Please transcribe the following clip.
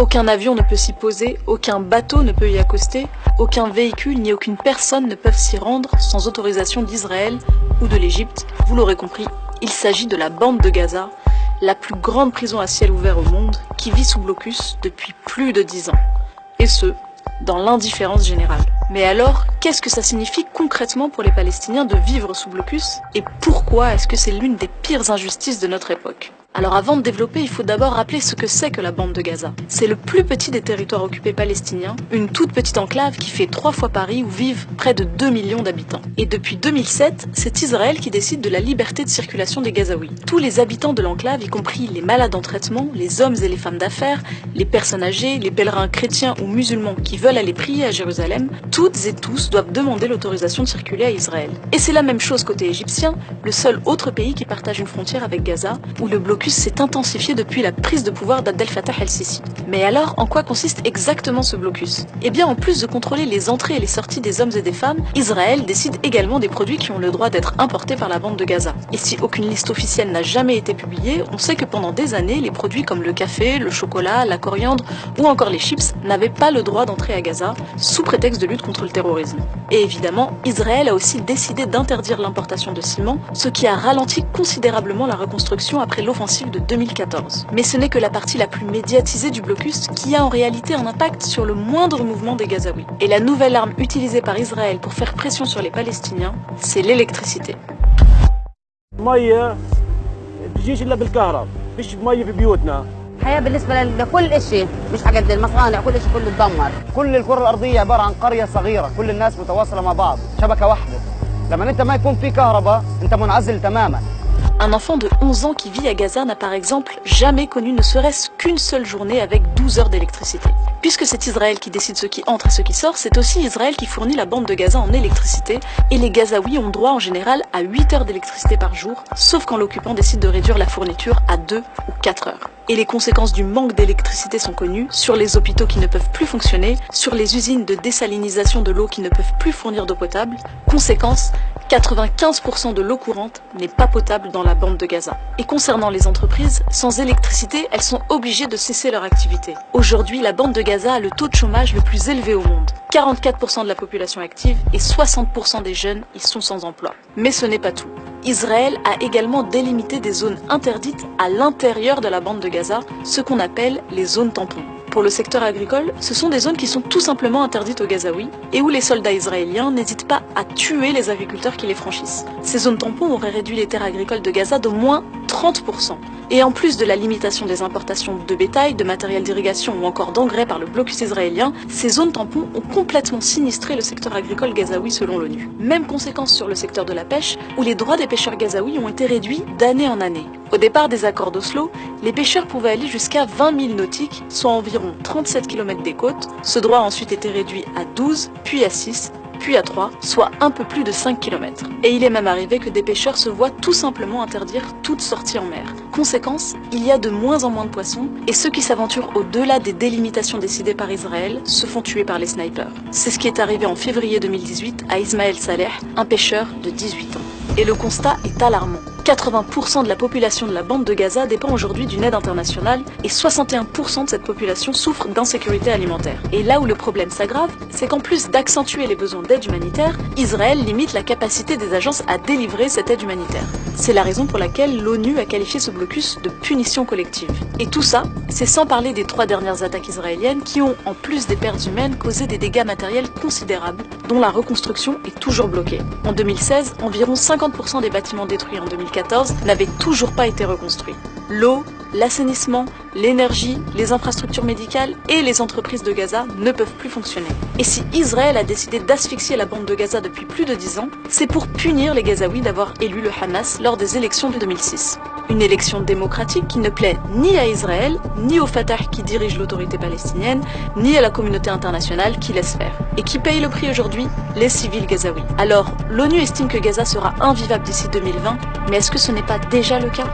Aucun avion ne peut s'y poser, aucun bateau ne peut y accoster, aucun véhicule ni aucune personne ne peuvent s'y rendre sans autorisation d'Israël ou de l'Égypte. Vous l'aurez compris, il s'agit de la bande de Gaza, la plus grande prison à ciel ouvert au monde, qui vit sous blocus depuis plus de 10 ans. Et ce, dans l'indifférence générale. Mais alors, qu'est-ce que ça signifie concrètement pour les Palestiniens de vivre sous blocus? Et pourquoi est-ce que c'est l'une des pires injustices de notre époque? Alors avant de développer, il faut d'abord rappeler ce que c'est que la bande de Gaza. C'est le plus petit des territoires occupés palestiniens, une toute petite enclave qui fait 3 fois Paris où vivent près de 2 millions d'habitants. Et depuis 2007, c'est Israël qui décide de la liberté de circulation des Gazaouis. Tous les habitants de l'enclave, y compris les malades en traitement, les hommes et les femmes d'affaires, les personnes âgées, les pèlerins chrétiens ou musulmans qui veulent aller prier à Jérusalem, toutes et tous doivent demander l'autorisation de circuler à Israël. Et c'est la même chose côté égyptien, le seul autre pays qui partage une frontière avec Gaza, où le blocus s'est intensifié depuis la prise de pouvoir d'Abdel Fattah el-Sisi. Mais alors, en quoi consiste exactement ce blocus? Eh bien, en plus de contrôler les entrées et les sorties des hommes et des femmes, Israël décide également des produits qui ont le droit d'être importés par la bande de Gaza. Et si aucune liste officielle n'a jamais été publiée, on sait que pendant des années, les produits comme le café, le chocolat, la coriandre ou encore les chips n'avaient pas le droit d'entrer à Gaza, sous prétexte de lutte contre le terrorisme. Et évidemment, Israël a aussi décidé d'interdire l'importation de ciment, ce qui a ralenti considérablement la reconstruction après l'offensive de 2014. Mais ce n'est que la partie la plus médiatisée du blocus qui a en réalité un impact sur le moindre mouvement des Gazaouis. Et la nouvelle arme utilisée par Israël pour faire pression sur les Palestiniens, c'est l'électricité. الحياة بالنسبة لكل شيء مش حاجة المصانع كل شيء كله اتدمر. كل الكرة الأرضية عبارة عن قرية صغيرة، كل الناس متواصلة مع بعض، شبكة واحدة. لما أنت ما يكون في كهرباء أنت منعزل تماما. Un enfant de 11 ans qui vit à Gaza n'a par exemple jamais connu ne serait-ce qu'une seule journée avec 12 heures d'électricité. Puisque c'est Israël qui décide ce qui entre et ce qui sort, c'est aussi Israël qui fournit la bande de Gaza en électricité, et les Gazaouis ont droit en général à 8 heures d'électricité par jour, sauf quand l'occupant décide de réduire la fourniture à 2 ou 4 heures. Et les conséquences du manque d'électricité sont connues, sur les hôpitaux qui ne peuvent plus fonctionner, sur les usines de désalinisation de l'eau qui ne peuvent plus fournir d'eau potable. Conséquence, 95% de l'eau courante n'est pas potable dans la bande de Gaza. Et concernant les entreprises, sans électricité, elles sont obligées de cesser leur activité. Aujourd'hui, la bande de Gaza a le taux de chômage le plus élevé au monde. 44% de la population active et 60% des jeunes y sont sans emploi. Mais ce n'est pas tout. Israël a également délimité des zones interdites à l'intérieur de la bande de Gaza, ce qu'on appelle les zones tampons. Pour le secteur agricole, ce sont des zones qui sont tout simplement interdites aux Gazaouis et où les soldats israéliens n'hésitent pas à tuer les agriculteurs qui les franchissent. Ces zones tampons auraient réduit les terres agricoles de Gaza d'au moins 30%. Et en plus de la limitation des importations de bétail, de matériel d'irrigation ou encore d'engrais par le blocus israélien, ces zones tampons ont complètement sinistré le secteur agricole gazaoui selon l'ONU. Même conséquence sur le secteur de la pêche, où les droits des pêcheurs gazaouis ont été réduits d'année en année. Au départ des accords d'Oslo, les pêcheurs pouvaient aller jusqu'à 20 000 nautiques, soit environ 37 km des côtes. Ce droit a ensuite été réduit à 12, puis à 6, puis à 3, soit un peu plus de 5 km. Et il est même arrivé que des pêcheurs se voient tout simplement interdire toute sortie en mer. Conséquence, il y a de moins en moins de poissons, et ceux qui s'aventurent au-delà des délimitations décidées par Israël se font tuer par les snipers. C'est ce qui est arrivé en février 2018 à Ismaël Saleh, un pêcheur de 18 ans. Et le constat est alarmant. 80% de la population de la bande de Gaza dépend aujourd'hui d'une aide internationale et 61% de cette population souffre d'insécurité alimentaire. Et là où le problème s'aggrave, c'est qu'en plus d'accentuer les besoins d'aide humanitaire, Israël limite la capacité des agences à délivrer cette aide humanitaire. C'est la raison pour laquelle l'ONU a qualifié ce blocus de punition collective. Et tout ça, c'est sans parler des 3 dernières attaques israéliennes qui ont, en plus des pertes humaines, causé des dégâts matériels considérables, dont la reconstruction est toujours bloquée. En 2016, environ 50% des bâtiments détruits en 2014 n'avaient toujours pas été reconstruits. L'eau, l'assainissement, l'énergie, les infrastructures médicales et les entreprises de Gaza ne peuvent plus fonctionner. Et si Israël a décidé d'asphyxier la bande de Gaza depuis plus de 10 ans, c'est pour punir les Gazaouis d'avoir élu le Hamas lors des élections de 2006. Une élection démocratique qui ne plaît ni à Israël, ni au Fatah qui dirige l'autorité palestinienne, ni à la communauté internationale qui laisse faire. Et qui paye le prix aujourd'hui? Les civils gazaouis. Alors, l'ONU estime que Gaza sera invivable d'ici 2020, mais est-ce que ce n'est pas déjà le cas?